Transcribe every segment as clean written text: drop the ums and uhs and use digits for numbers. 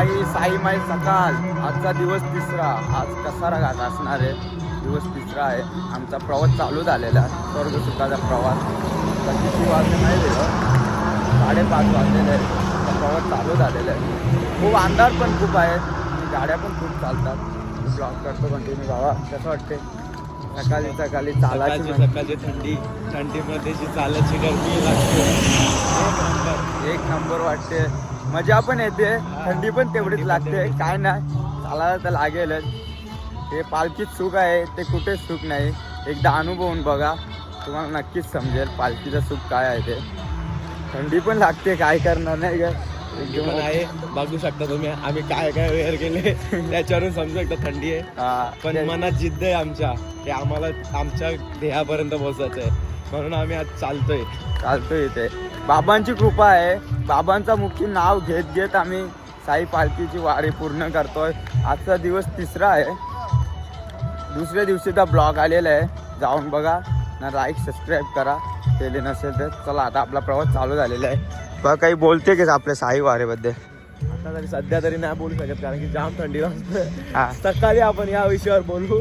माई साई माई सकाळ. आजचा दिवस तिसरा. आज कसारा घाट असणार आहे. दिवस तिसरा आहे. आमचा प्रवास चालू झालेला आहे. स्वर्ग सुखाचा प्रवास. किती वाजले नाही दिलं, 5:30 वाजलेले आहे. प्रवास चालू झालेला आहे. खूप अंधार पण खूप आहे आणि गाड्या पण खूप चालतात. ब्लॉग करतो कंटिन्यू. बाबा कसं वाटते सकाळी सकाळी चालायची? सकाळची थंडीमध्ये जी चालायची गर्दी लागते एक नंबर वाटते. मजा पण येते, थंडी पण तेवढीच लागते. काय नाही, चालायला तर लागेलच. हे पालखीत सुख आहे ते कुठेच सुख नाही. एकदा अनुभवून बघा, तुम्हाला नक्कीच समजेल पालखीचं सुख काय आहे ते. थंडी पण लागते, काय करणार नाही का. पण आहे, बघू शकता तुम्ही आम्ही काय काय वेअर केले त्याच्यावरून समजू शकता थंडी आहे. पण मनात जिद्द आहे आमच्या, ते आम्हाला आमच्या ध्येयापर्यंत पोहोचायचं आहे. म्हणून आम्ही आज चालतोय इथे. बाबांची कृपा आहे. बाबांचा मुख्य नाव घेत घेत आम्ही साई पालखीची वारी पूर्ण करतोय. आजचा दिवस तिसरा आहे. दुसऱ्या दिवशीचा ब्लॉग आलेला आहे, जाऊन बघा ना. लाईक सबस्क्राईब करा केले नसेल तर. चला आता आपला प्रवास चालू झालेला आहे. बघा काही बोलते की आपल्या साई वारेबद्दल? आता तरी सध्या तरी नाही बोलू शकत, कारण की जाम थंडी वाजते. सकाळी आपण या विषयावर बोलू.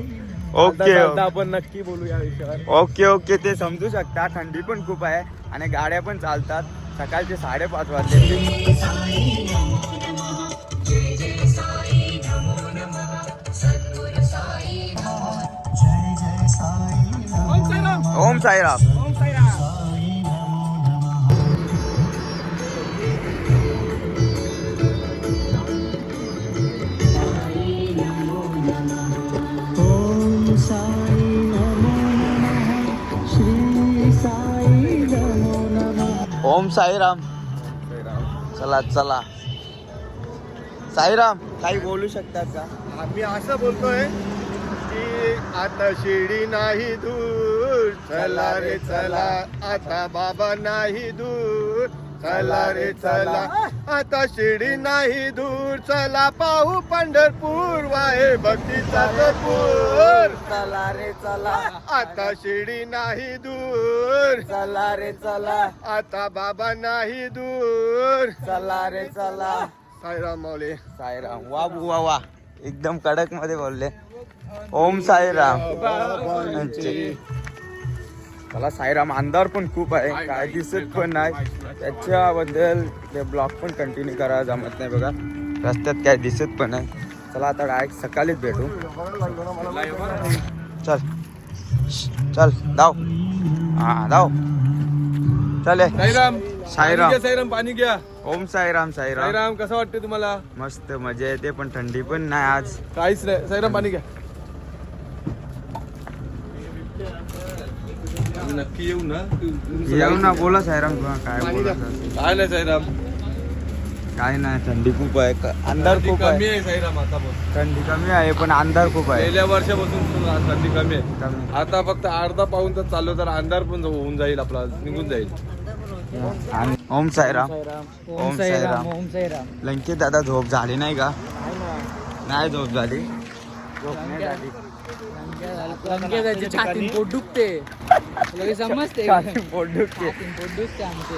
ओके, आपण नक्की बोलू या विषयावर. ओके. ते समजू शकता, थंडी पण खूप आहे आणि गाड्या पण चालतात. सकाळचे 5:30 वाजले. ओम साईराम. ओम साईराम. चला चला. साईराम काही बोलू शकतात का? आम्ही असं बोलतोय की आता शिडी नाही दूर, चला रे चला, आता बाबा नाही दूर, चला रे चला, आता शिडी नाही दूर, चला पाहू पंढरपूर, वाहे भक्तीचा पूर. चला रे चला, आता शिडी नाही दूर, चला रे चला, आता बाबा नाही दूर, चला रे चला. साईराम माऊली. साईराम. वा बुवा वा, एकदम कडक मध्ये बोलले. ओम साईराम. मला साईराम. अंधार पण खूप आहे, काय दिसत पण नाही. त्याच्याबद्दल ते ब्लॉग पण कंटिन्यू करायला जमत नाही. बघा रस्त्यात काय दिसत पण नाही. चला आता डायरेक्ट सकाळीच भेटू. चल चल धाव. हा धाव. चले. साईराम. साईराम. साईराम पाणी घ्या. ओम साईराम. साईराम. साईराम कसं वाटते तुम्हाला? मस्त मजा येते, पण थंडी पण नाही आज. काहीच नाही. साईराम पाणी घ्या. नक्की येऊ ना? येऊ ना. बोला साईराम, तुला काय बोलायचं? काय नाही साईराम, काय नाही. थंडी खूप आहे, अंधार खूप कमी आहे. आहे साईराम. आता थंडी कमी आहे पण अंधार खूप आहे. गेल्या वर्षापासून थंडी कमी आहे. कमी. आता फक्त अर्धा पाऊन तास चाललो तर अंधार पण होऊन जाईल, आपला निघून जाईल. आणि ओम साईराम. ओम साईराम. ओम साईराम. लंकेत दादा झोप झाली नाही का? नाही झोप झाली. झोप नाही झाली. लंकेदाची छातीन पोट दुखते, लगेच समजते. छातीन पोट दुखते. छातीन पोट दुखते आमचे.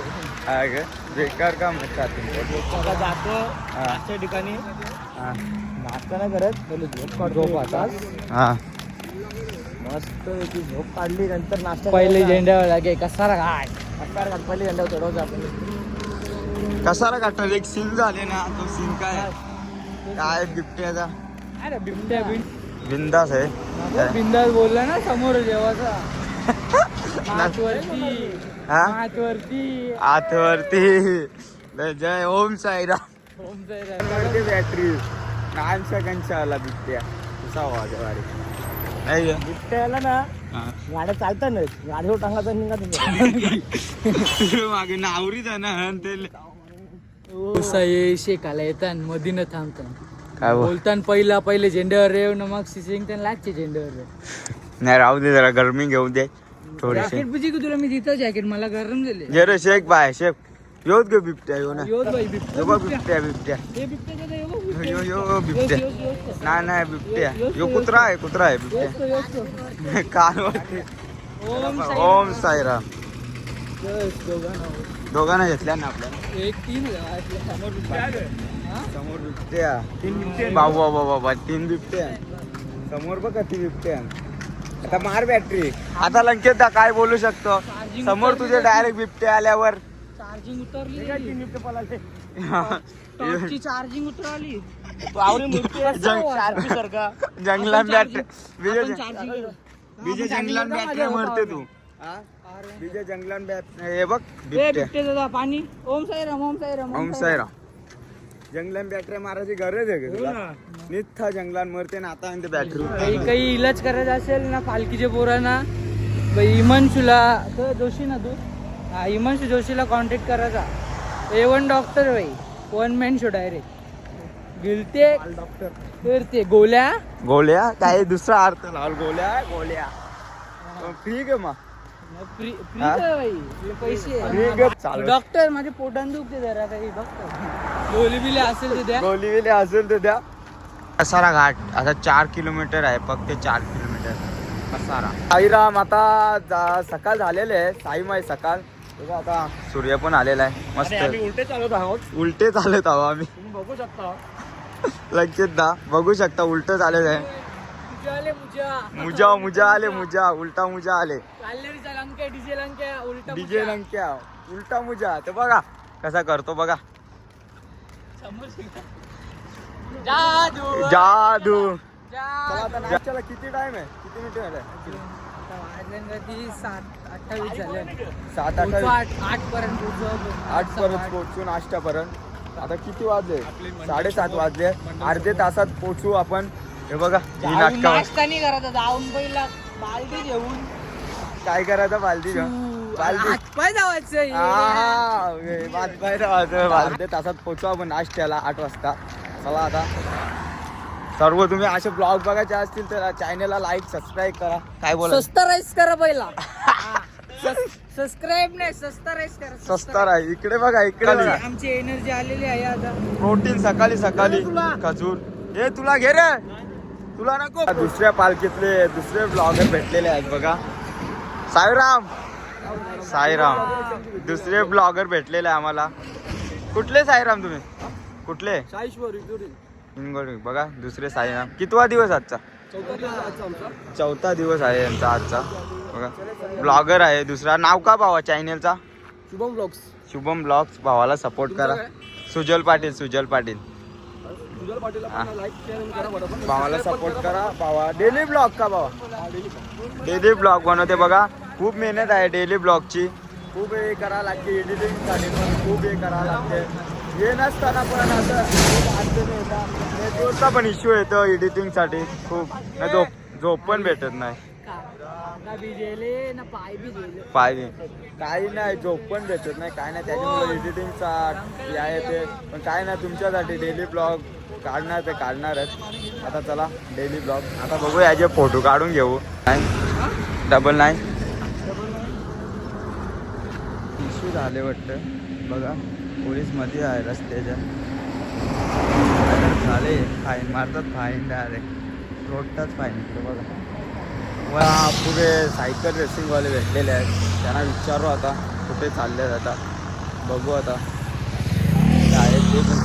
हा का? बेकार काम आहे छातीन पोट दुखते. जातो हा. अशा ठिकाणी हा. नाश्ता नाही करत, पहिले झोप आता हा. मस्त ती झोप काढली, नंतर नाश्ता. पहिले झेंड्यावर लागे कसारा घाट. कसारा घाट पहिले झेंड्यावर चढवतो आपण. कसाला काढणार? एक सीन झाले ना, तो सीन काय काय बिबट्याचा? अरे बिबट्या बिंदास आहे. बिंदास बोलला ना समोर जेवाचा. हातवरती हा? हातवरती. आतवरती. जय ओम साईराम. ओम साईराम. बॅटरी कांशा कंशा आला बिबट्या. कसा वाजवा वारी नाही का? बिबट्याला ना हा. गाड्या चालतानाच गाडीवर टांगाचा निघा. मागे नावरी जाणार ते शेकाला येतात मधी न थांबतात. काय बोलताना पहिले झेंड्यावर रेव ना, मग सिंगताना लागते झेंड्यावर रेव. नाही राहू दे, जरा गरमी घेऊ दे थोडीशी. जॅकेट पुजी की तुला मी तिथं जॅकेट मला गरम झाले. जरे शेक बाय शेक. योत गे बिबट्या यो ना. योत बाई बिबट्या. यो बघ बिबट्या बिबट्या. हे बिबट्याचं ते यो बघ, यो यो बिबट्या. नाही नाही बिबट्या. यो कुत्रा आहे बिबट्या. योच तो. काल वाटते. ओम ओम साईराम. दोघांना. दोघांना घेतल्या ना आपल्याला. एक 3 समोर बिबट्या. समोर बिबट्या 3 बिबटे बाबा बाबा 3 बिबटे समोर बघा 3 बिबटे आता मार बॅटरी आता लंकेत काय बोलू शकतो समोर तुझे डायरेक्ट बिबटे आल्यावर चार्जिंग उतरली चार्जिंग उतरली जंगलात बॅटरी विजय जंगलात बॅटरी मरते तू विजय जंगलात बॅटरी हे बघ बिबटे दादा पाणी ओम साईराम ओम साईराम ओम साईराम जंगलात बॅटरी मारायची गरज आहे का तुला नित्था जंगलात मरते ना आता बॅटरी काही इलाज करायचा असेल ना पालखीच्या पोरांना हिमांशूला तो जोशी ना तू हा हिमांशू जोशीला कॉन्टॅक्ट करायचा A1 डॉक्टर भाई 1 मॅन शो डायरेक्ट गिलते डॉक्टर तर ते गोल्या काय दुसरा अर्थ लावल गोल्या फ्री गे मा फ्री भाई पैसे डॉक्टर माझे पोटान दुखते जरा काही बघतो गोली बिले असेल तर द्या कसारा घाट आता 4 किलोमीटर आहे फक्त 4 किलोमीटर कसारा साईराम आता सकाळ झालेले आहे साईमाई सकाळ आता सूर्य पण आलेला आहे मस्त उलटे चालत आहोत आम्ही बघू शकता लगेच बघू शकता उलट चालत आहे मुजा आले उलटा मुजा आले डीजे लंक्या उलटा मुजा ते बघा कसा करतो बघा जादू चला आता नाश्त्याला किती टाइम आहे किती मिनिटं झाले 7:28 झाले 7-8 8 पर्यंत पोहोचू नाश्त्यापर्यंत आता किती वाजले 7:30 वाजले अर्धे तासात पोहोचू आपण हे बघा ही नाटका नाश्ता नाही करायचा जाऊन पहिला बालदी घेऊन काय करायचं बालदी हातपाय धावायचं अर्धे तासात पोहोचू आपण नाश्त्याला 8 वाजता चला आता सर्व तुम्ही असे ब्लॉग बघायचे असतील तर चॅनलला लाईक सबस्क्राईब करा काय बोला सबस्क्राईब करा पहिला सबस्क्राईब नाही सबस्क्राईब करा सस्ता आहे इकडे बघा इकडे बघा. आमची एनर्जी आलेली आहे आता प्रोटीन सकाळी खजूर हे तुला घे रे तुला नको दुसऱ्या पालखीतले दुसरे ब्लॉगर भेटलेले आहेत बघा साईराम दुसरे ब्लॉगर भेटलेले आम्हाला कुठले साईराम तुम्ही कुठले हिंगोली बघा दुसरे साईराम कितवा दिवस आजचा 4था दिवस आहे यांचा आजचा बघा ब्लॉगर आहे दुसरा नाव का भावा चॅनलचा शुभम ब्लॉग्स भावाला सपोर्ट करा सुजल पाटील भावाला सपोर्ट करा भावा डेली ब्लॉग का भावा डेली ब्लॉग बनवते बघा खूप मेहनत आहे डेली ब्लॉगची खूप हे करावं लागते एडिटिंगसाठी पण खूप हे करावं लागते हे नसताना पण असं खूप अडचणी येतात नेटवर्कचा पण इश्यू येतो एडिटिंगसाठी खूप झोप पण भेटत नाही पाय काही नाही झोप पण भेटत नाही काय नाही त्याच्यामुळे एडिटिंगचा या येते पण काय नाही तुमच्यासाठी डेली ब्लॉग काढणार ते काढणारच आता चला डेली ब्लॉग आता बघू याचे फोटो काढून घेऊ 999 इश्यू झाले वाटतं बघा पोलीस मध्ये आहे रस्त्याच्या झाले फाईन मारतात फाईन डायरेक्ट रोडटाच फाईन बघा पुढे सायकल रेसिंगवाले भेटलेले आहेत त्यांना विचारू आता कुठे चालले आता बघू आता काय ते पण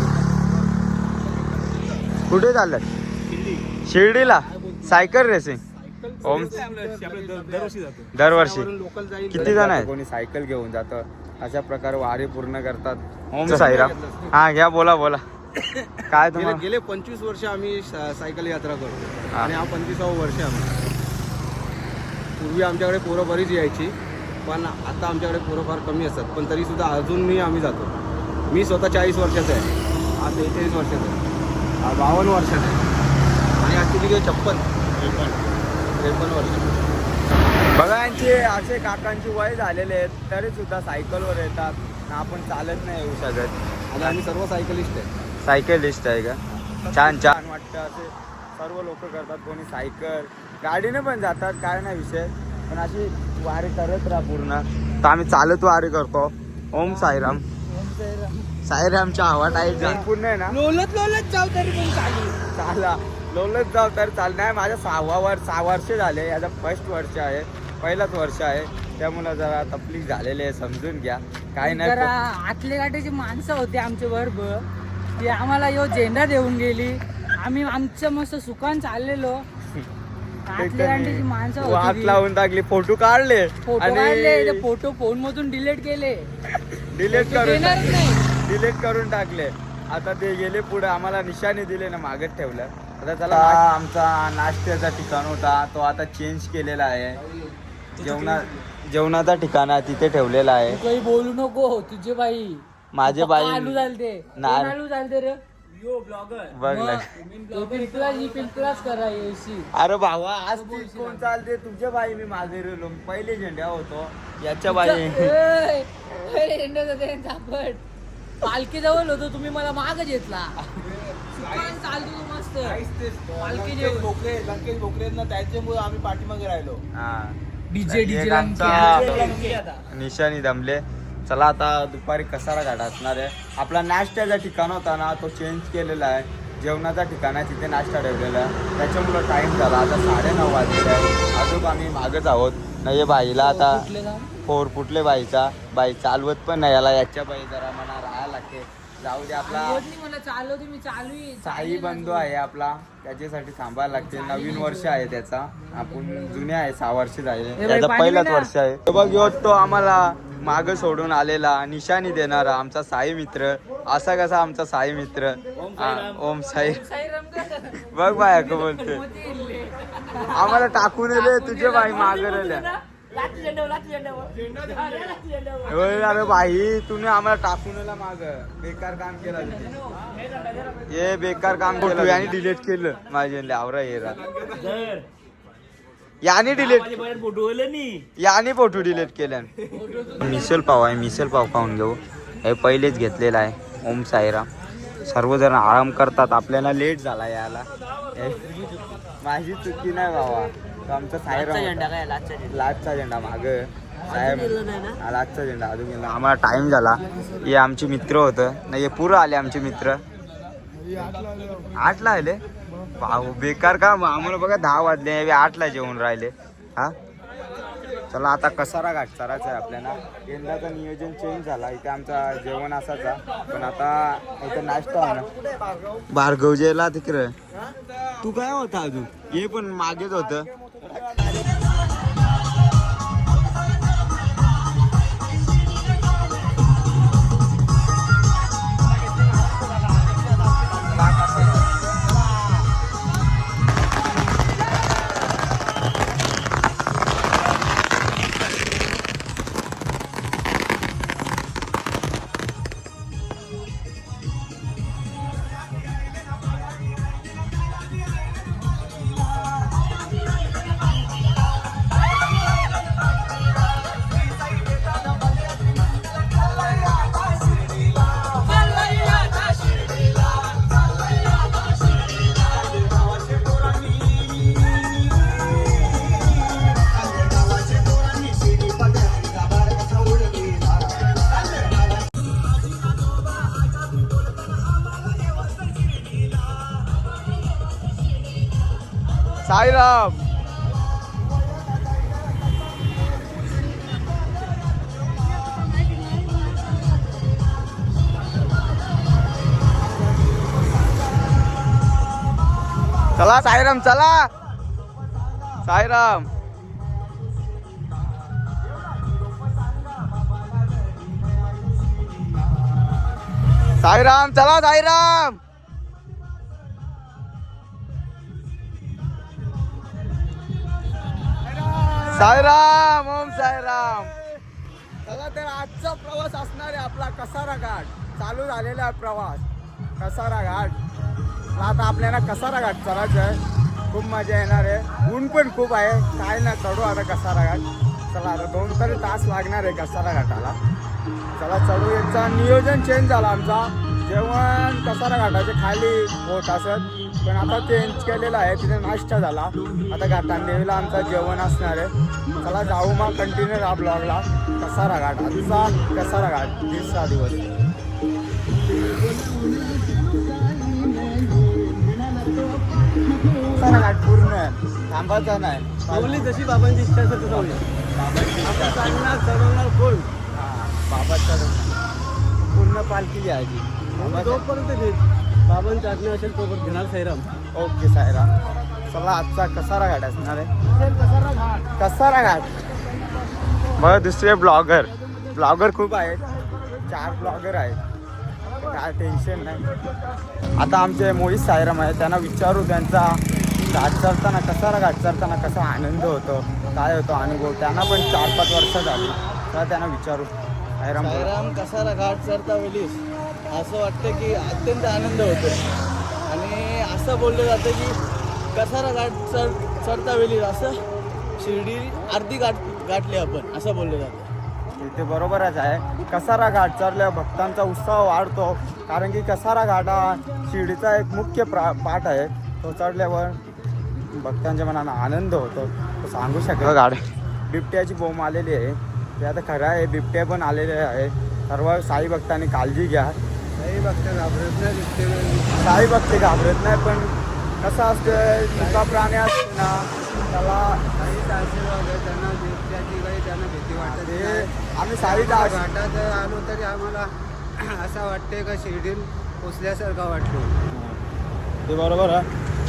कुठे चालल्यात शिर्डीला सायकल रेसिंग ओम दरवर्षी किती जण आहेत कोणी सायकल घेऊन जातं अशा प्रकारे वारी पूर्ण करतात ओम साईराम हा घ्या बोला काय तुम्हाला गेले 25 वर्ष आम्ही सायकल यात्रा करतो आणि हा 25वा वर्ष आम्ही पूर्वी आमच्याकडे पोरं बरीच यायची पण आता आमच्याकडे पोरं फार कमी असतात पण तरी सुद्धा अजूनही आम्ही जातो मी स्वतः 40 वर्षाचा आहे हा 43 वर्षाचा आहे हा 52 वर्षाचा आहे आणि आज किती 53 वर्ष बघा यांचे असे काकांची वय झालेले आहेत तरी सुद्धा सायकलवर येतात ना आपण चालत नाही येऊ शकत आणि आम्ही सर्व सायकलिस्ट आहे सायकलिस्ट आहे का छान वाटतं असे सर्व लोक करतात कोणी सायकल गाडीने पण जातात काय नाही विषय पण अशी वारी करत राहा पूर्ण तर आम्ही चालत वारी करतो ओम साईराम साईरामच्या हवा टाईप पूर्ण आहे ना लोलत जाऊ तरी पण चाला लोलत जाऊ तर चाल नाही माझ्या 6 वर्ष झाले याचा फर्स्ट वर्ष आहे पहिलाच वर्ष आहे त्यामुळे जरा तकलीफ झालेली आहे समजून घ्या काही नाही आतले गाठीची माणसं होते आमच्या बरोबर ती आम्हाला यो झेंडा देऊन गेली. आम्ही आमचं मस्त सुकान चाललेलो. आतल्या अंडीची माणसं वाट होती. लावून टाकली, फोटो काढले फोटो काढले, ते फोटो फोन मधून डिलीट केले. डिलीट ते करून देणारच नाही. डिलीट करून टाकले. आता ते गेले पुढे, आम्हाला निशाणी दिले ना, मागत ठेवलं. आता चला, आमचा नाश्त्याचा ठिकाण होता तो आता चेंज केलेला आहे. जेवणाचा ठिकाण आहे तिथे ठेवलेला आहे. तू काही बोलू नको, तुझे बाई माझे बाई आलू चालते. नाही. आलू चालते रे. बघ ना. पिंपलाच करा यायची. अरे भावा, आज ती कोण चालते? तुझे बाई मी मागे रेलो, पहिले झेंड्या होतो याच्या बाई. पालखी जवळ होतो, तुम्ही मला माग घेतला. चालतो तू मस्त पालखी लंकेश भोकरेंना त्याच्यामुळे आम्ही पाठीमागे राहिलो. हा, डीजे एक आमचा निशाणी दमले. चला आता दुपारी कसारा घाट असणार आहे. आपला नाश्त्याचा ठिकाण होता ना, तो चेंज केलेला आहे. जेवणाचा ठिकाण आहे तिथे नाश्ता ठेवलेला आहे. त्याच्यामुळं टाइम झाला, आता 9:30 वाजले आहे. अजून आम्ही मागच आहोत. नाही बाईला आता फोर फुटले बाई चालवत पण नाही. याला याच्या बाई जरा म्हणा राहायला लागते. जाऊ दे, आपला मला चालवते, मी चालू साई बंधू आहे आपला, त्याच्यासाठी थांबायला लागते. नवीन वर्ष आहे त्याचा, आपण जुने आहे, 6 वर्ष झाले. त्याचं पहिलंच वर्ष आहे. तो बघ, यो तो आम्हाला माग सोडून आलेला निशाणी देणारा आमचा साई मित्र. असा कसा आमचा साई मित्र? ओम साई. बघ बाया का बोलते, आम्हाला टाकून येले तुझे बाई मागे राहिल्या. अरे भाई, तुम्ही आम्हाला टाकून येला माग. बेकार काम केला हे, बेकार काम केलं. याने डिलीट केलं माझे आवरा हे रात. याने डिलीट, याने फोटो डिलीट केलं. मिसल पाव आहे, मिसल पाव खाऊन घेऊ. हे पहिलेच घेतलेलं आहे. ओम साईराम. सर्वजण आराम करतात, आपल्याला लेट झाला यायला. माझी चुकी नाही बाबा. तो आमचा साईराम, लाचचा झेंडा माग साहेब, लाचचा झेंडा अजून गेला. आम्हाला टाइम झाला. हे आमचे मित्र होतं नाही, हे पुरं आले आमचे मित्र. 8ला आले. भाऊ बेकार का, आम्हाला बघा 10 वाजले, 8ला जेवून राहिले. हा, चला आता कसारा घाट चरायचा आहे आपल्याला. यंदाचं नियोजन चेंज झाला. इथे आमचा जेवण असायचा, पण आता इथे नाश्ता आहे ना. भार्गव जेला तिकडे. तू काय होता अजून? हे पण मागेच होतं. साईराम. चला साईराम, चला साईराम. साईराम, चला साईराम. साईराम, ओम साईराम. चला तर आजचा प्रवास असणार आहे आपला कसारा घाट. चालू झालेला आहे प्रवास कसारा घाट. आता आपल्याला कसारा घाट चढायचं आहे. खूप मजा येणार आहे. ऊन पण खूप आहे. काय ना, चढू आता कसारा घाट. चला आता 2 तरी तास लागणार आहे कसारा घाटाला. चला चढू. याचा नियोजन चेंज झाला आमचा. जेवण कसारा घाटाचे खाली होत असत, पण आता चेंज केलेलं आहे. तिथे नाश्ता झाला. आता घाटांदेवीला आमचा जेवण असणार आहे. चला जाऊ मग, कंटिन्यू राहा ब्लॉगला. कसारा घाट, आजचा कसारा घाट 3रा दिवस. कसारा घाट पूर्ण थांबायचा नाही. जशी बाबांची इच्छा असेल तसं होईल. बाबांची इच्छा. चढवणार कोण? बाबा चढवणार. पूर्ण पूर्ण पालखी घ्यायची. जोपर्यंत बाबांची आज्ञा असेल तोपर्यंत घेणार साईराम. ओके साईराम. चला आजचा कसारा घाट असणार आहे. कसारा घाट. मग दुसरे ब्लॉगर खूप आहेत. 4 ब्लॉगर आहेत. काय टेन्शन नाही. आता आमचे मोहित साईराम आहे, त्यांना विचारू त्यांचा घाट चढताना कसारा घाट चढताना कसा आनंद होतो, काय होतो अनुभव. त्यांना पण 4-5 वर्ष झाली. तर त्यांना विचारू. साईराम कसारा घाट चढता वेळीस असं वाटतं की अत्यंत आनंद होतो आणि असं बोललं जातं की कसारा घाट चढता वेळी असं शिर्डी अर्धी गाठली आपण असं बोललं जातं. ते बरोबरच आहे. कसारा घाट चढल्यावर भक्तांचा उत्साह वाढतो, कारण की कसारा घाट हा शिर्डीचा एक मुख्य पाठ आहे. तो चढल्यावर भक्तांच्या मनाला आनंद होतो. तो सांगू शकेल. गाड बिबट्याची बोंब आलेली आहे. ते आता खरं आहे, बिबट्या पण आलेले आहे. सर्व साई भक्तांनी काळजी घ्या. साई भक्त घाबरत नाही. साई भक्त घाबरत नाही, पण कसं असतं मुका प्राणी असते ना त्याला त्यांना बिबट्याची काही त्यांना भीती वाटत ते नाही. आम्ही साईचा घाटात आलो तरी आम्हाला असं वाटते का शिर्डीत पोचल्यासारखं वाटतो. ते बरोबर आहे.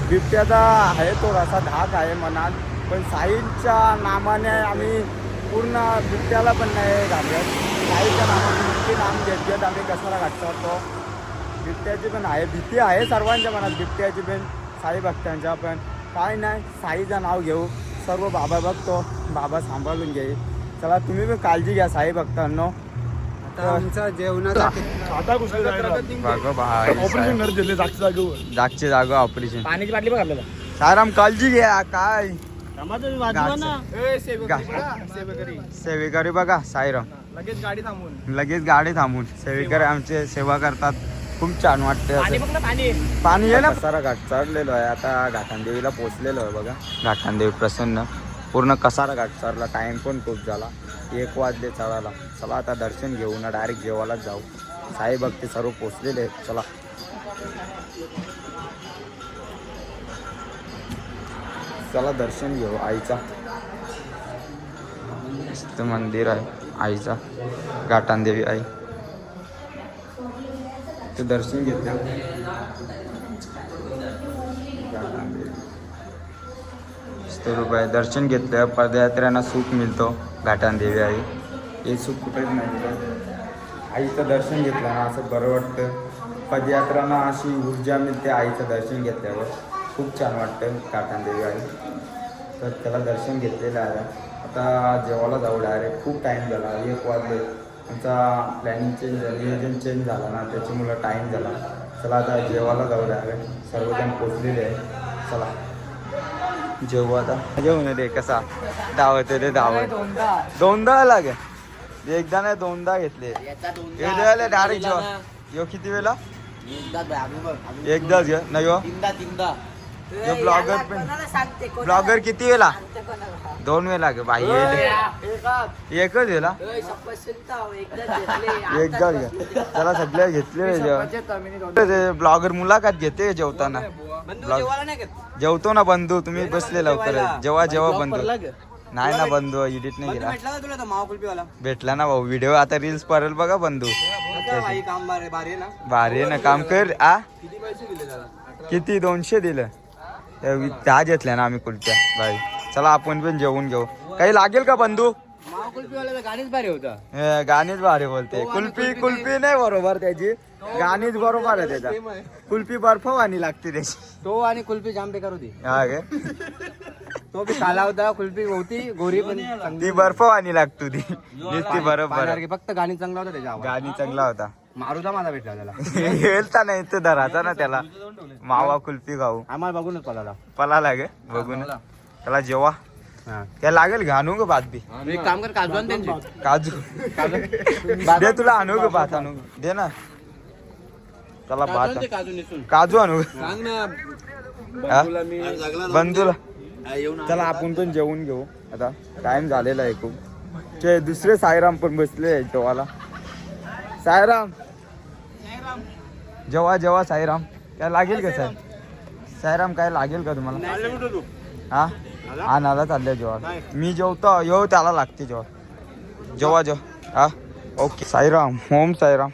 बिबट्याचा आहे थोडासा धाक आहे मनात, पण साईच्या नामाने आम्ही पूर्ण बिबट्याला पण नाही घाबरत. साईच्या नामाने नक्की नाम घेत घेत आम्ही कसारा घाट चढतो. बिबट्याची पण आहे भीती आहे सर्वांच्या मनात, बिबट्याची पण साई भक्तांच्या पण. काय नाही, साईचं नाव घेऊ. सर्व बाबा बघतो, बाबा सांभाळून घेईल. चला तुम्ही पण काळजी घ्या साई भक्तांनो. आता आमचा जेवणाचा जागची जागा ऑपरेशन. पाण्याची बाटली बघ आपल्याला. साईराम काळजी घ्या. काय सेवेकरी बघा साईराम लगेच गाडी थांबून सेवेकरी आमचे सेवा करतात. खूप छान वाटते. पाणी आहे ना. कसारा घाट चढलेलो आहे. आता घाटांदेवीला पोचलेलो आहे बघा. घाटांदेवी प्रसन्न. पूर्ण कसारा घाट चढला. टाइम पण खूप झाला. 1 वाजले चढायला. चला आता दर्शन घेऊ ना डायरेक्ट जेवायलाच जाऊ. साई भक्ती सर्व पोचलेले आहेत. चला चला दर्शन घेऊ आईचा. मस्त मंदिर आहे आईचा, घाटांदेवी आई. ते दर्शन घेतलं. ₹100 दर्शन घेतलं. पदयात्र्यांना सुख मिळतो. घाटांदेवी आई हे सुख कुठेच नाही मिळत. आईचं दर्शन घेतलं ना असं बरं वाटतं. पदयात्र्यांना अशी ऊर्जा मिळते आईचं दर्शन घेतल्यावर. खूप छान वाटतं घाटांदेवी आई. तर त्याला दर्शन घेतलेलं आहे. आता जेवायला जाऊ डायरेक्ट. खूप टाईम झाला. 1 वाजले. आमचा प्लॅनिंग चेंज झालं, नियोजन चेंज झाला ना त्याच्यामुळं टाईम झाला. चला आता जेवायला जाऊ डायरेक्ट. सर्वजण पोचलेले आहे. चला जेवू आता. जेवण रे कसा दावत रे दावत. दोनदा लागे. एकदा नाही 2दा घेतले. डायरेक्ट जेवा. यो किती वेळा एकदाच घ्या नाही हो. ब्लॉगर पण ब्लॉगर किती वेळा 2 वेळा गे बाई. एकच वेळा एकदाच घ्या. त्याला सगळ्या घेतले. ब्लॉगर मुलाखत घेते जेवताना. जेवतो ना बंधू. तुम्ही बसले लवकर. जेव्हा बंधू नाही ना बंधू एडिट नाही केला. भेटला ना भाऊ व्हिडिओ. आता रील्स पडेल बघा बंधू. भारी ना काम कर. किती 200 दिलं. 10 घेतल्या ना आम्ही कुल्फ्या बाई. चला आपण पण जेवून घेऊ. काही लागेल का बंधू. गाणीच भारी होता. गाणीच भारी बोलते. कुल्फी नाही बरोबर त्याची. गाणीच बरोबर आहे त्याचा. कुल्फी बर्फवानी लागते त्याची. तो आणि कुल्फी जाम बेकार होती. हा गे. तो बी काला होता. कुल्फी होती गोरी पण ती बर्फवानी लागतो ती नुसती बरोबर. फक्त गाणी चांगला होता त्याच्या. गाणी चांगला होता. मारुदा माझा भेटला त्याला. हेलता नाही तर धराचा ना त्याला. मावा कुल्फी खाऊ. आम्हाला बघूनच पला लागे बघून. त्याला जेव्हा त्या लागेल घ्या. आणू ग भात बी. एक काम कर काजू आण त्यांची. काजू दे तुला. आणू ग भात. आणू दे ना त्याला भात. काजू आणू बंधूला. चला आपण पण जेवून घेऊ. आता टाइम झालेला आहे खूप. ते दुसरे साईराम पण बसले जेवायला. साईराम जेव्हा साईराम काय लागेल का सर. साईराम काय लागेल का तुम्हाला. हा आणायला चाललंय जेव्हा. मी जेवतो येऊ त्याला लागते जेव्हा. हा ओके. साईराम. ओम साईराम.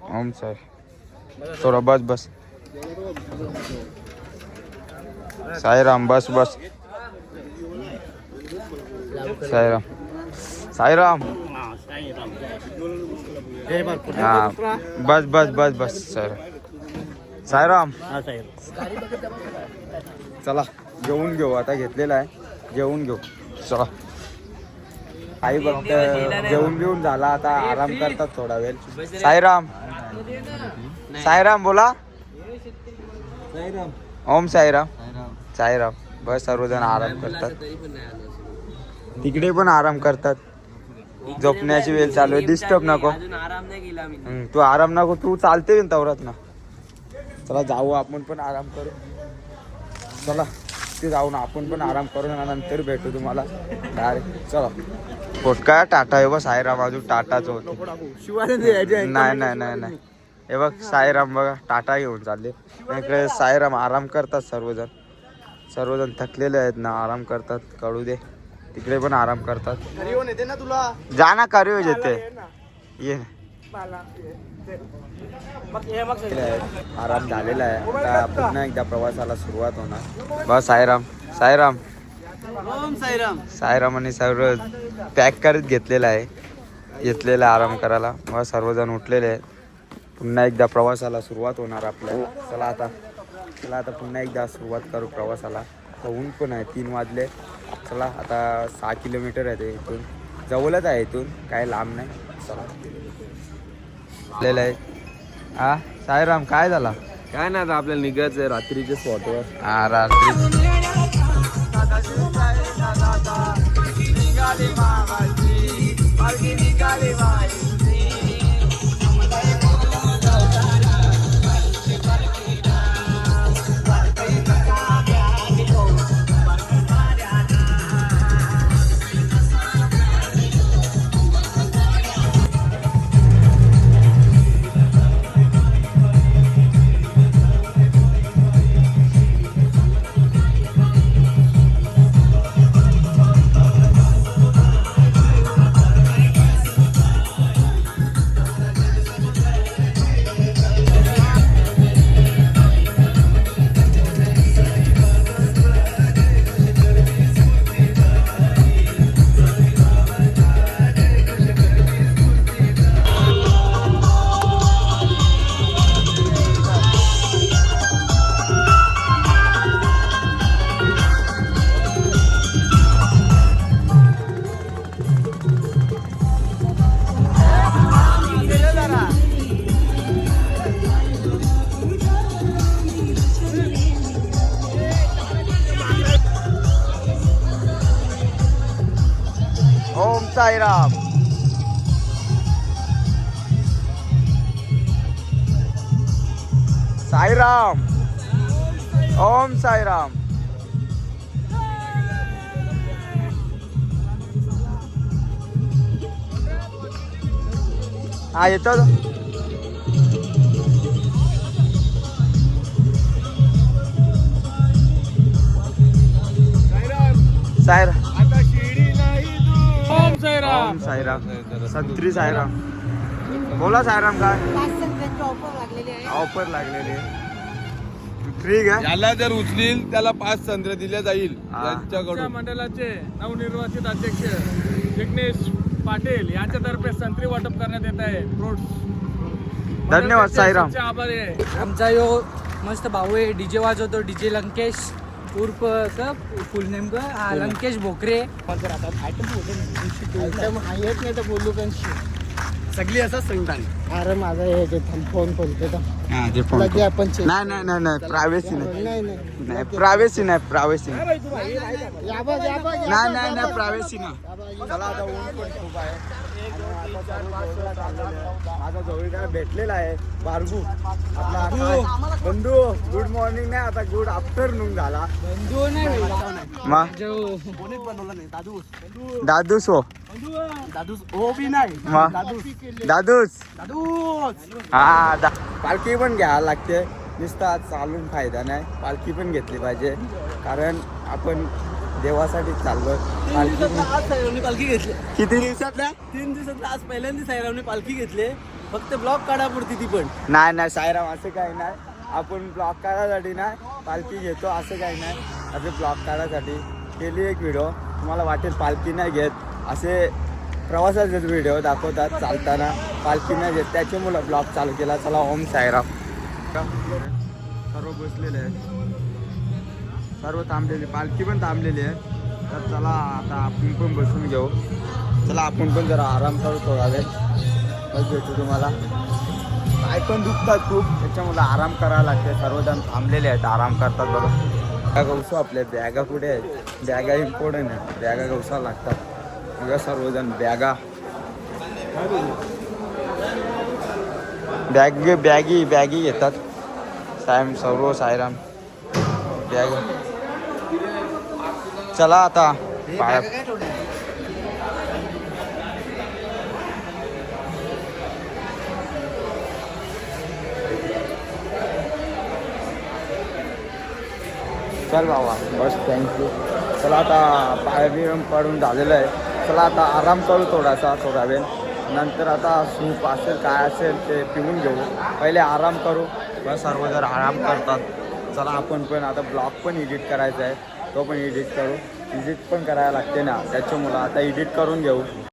ओम साई थोडा बस बस साईराम बस बस साईराम साईराम हा बस बस बस बस साईराम चला जेवून घेऊ आता घेतलेला आहे जेवून घेऊ चला आई बघत जेवून बिवून झाला आता आराम करतात थोडा वेळ साईराम साईराम बोला ओम साईराम साईराम बस सर्वजण आराम करतात तिकडे पण आराम करतात झोपण्याची वेळ चालू आहे डिस्टर्ब नको तू आराम नको तू चालते तवरात ना चला जाऊ आपण पण आराम करू चला ते जाऊ ना आपण पण आराम करू ना नंतर भेटू तुम्हाला डायरेक्ट चला पोटका टाटा आहे बघ साईराम अजून टाटाच होतो नाही नाही नाही नाही हे बघ साईराम बघा टाटा घेऊन चालले इकडे साईराम आराम करतात सर्वजण थकलेले आहेत ना आराम करतात कळू दे तिकडे पण आराम करतात जा ना करू येते ये आराम झालेला आहे आता पुन्हा एकदा प्रवासाला सुरुवात होणार बस साईराम साईराम साईरामांनी सर्व पॅक करत घेतलेला आहे आराम करायला मग सर्वजण उठलेले आहेत पुन्हा एकदा प्रवासाला सुरुवात होणार आपल्याला चला आता पुन्हा एकदा सुरुवात करू प्रवासाला ऊन पण आहे 3 वाजले चला आता 6 किलोमीटर आहे ते इथून जवळच आहे इथून काय लांब नाही चला आहे हा साईराम काय झाला काय नाही आता आपल्याला निघायचं आहे रात्रीच्या स्पॉटवर हा रात्री ओम साईराम साईराम ओम साईराम हा येतो साईराम आता शिडी नाही ओम साईराम संत्री साईराम बोला साईराम काय ऑफर लागलेली फ्री घ्या याला जर उचलील त्याला 5 संत्र दिल्या जाईल हा. त्यांच्याकडून मंडळाचे नवनिर्वाचित अध्यक्ष जिग्नेश पाटील यांच्यातर्फे संत्री वाटप करण्यात येत आहे फ्रुट्स धन्यवाद साईराम आभारी आहे आमचा यो मस्त भाऊ आहे डीजे वाजवतो डीजे लंकेश उर्फ फुल नेमकं हा लंकेश भोकरे सगळी असं सांगतात अरे माझा हे फोन बोलतो हा, ते फोन लगे आपण check- नाही नाही नाही नाही प्रायव्हसी नाही नाही नाही नाही प्रायव्हसी नाही प्रायव्हसी नाही या बघ या बघ नाही नाही नाही प्रायव्हसी नाही चला आता ऊन पण खूप आहे आणि आता सर्व जवळ चाललेलं आहे. माझा जवळ भेटलेला आहे बारगू आपला काय? बंधू गुड मॉर्निंग नाही आता गुड आफ्टरनून झाला बंधू नाही भाई. मग जो दादूस हो दादूस ओ बी नाही मग दादूस हा पालखी पण घ्यायला लागते नुसतं आज चालून फायदा नाही पालखी पण घेतली पाहिजे कारण आपण देवासाठीच चाललोय. आज सायरावने पालखी घेतली. किती दिवसातल्या? 3 दिवसातला आज पहिल्यांदा सायरावने पालखी घेतली. फक्त ब्लॉक काढा पुरती ती पण. नाही साईराम असं काही नाही. आपण ब्लॉग काढायसाठी नाही पालखी घेतो असं काही नाही. असं ब्लॉग काढायसाठी केली एक व्हिडिओ. तुम्हाला वाटेल पालखी नाही घेत, असे प्रवासाचेच व्हिडिओ दाखवतात चालताना पालखी नाही घेत, त्याच्यामुळं ब्लॉग चालू केला. चला ओम साईराम. सर्व बसलेले आहेत, सर्व थांबलेली, पालखी पण थांबलेली आहे. तर चला आता आपण पण बसून घेऊ. चला आपण पण जरा आराम करू थोडा वेळ. मग भेटू तुम्हाला. पाय पण दुखतात खूप, त्याच्यामुळे आराम करायला लागते. सर्वजण थांबलेले आहेत, आराम करतात. बघा बॅगा गवसू, आपल्या बॅगा कुठे आहेत? बॅगा इम्पॉर्टंट आहे, बॅगा गवसाला लागतात. बघा सर्वजण बॅगी घेतात. सर्व साईराम बॅग. चला आता पाया चल बाबा बस, थँक्यू. चला आता पाय बिरम पडून झालेलं आहे. चला आता आराम करू थोडा वेळ. नंतर आता सूप असेल काय असेल ते पिऊन घेऊ. पहिले आराम करू. बस सर्वजण आराम करतात. चला आपण पण आता ब्लॉग पण एडिट करायचा आहे, तो पण एडिट करू. एडिट पण करायला लागते ना, त्याच्यामुळं आता एडिट करून घेऊ.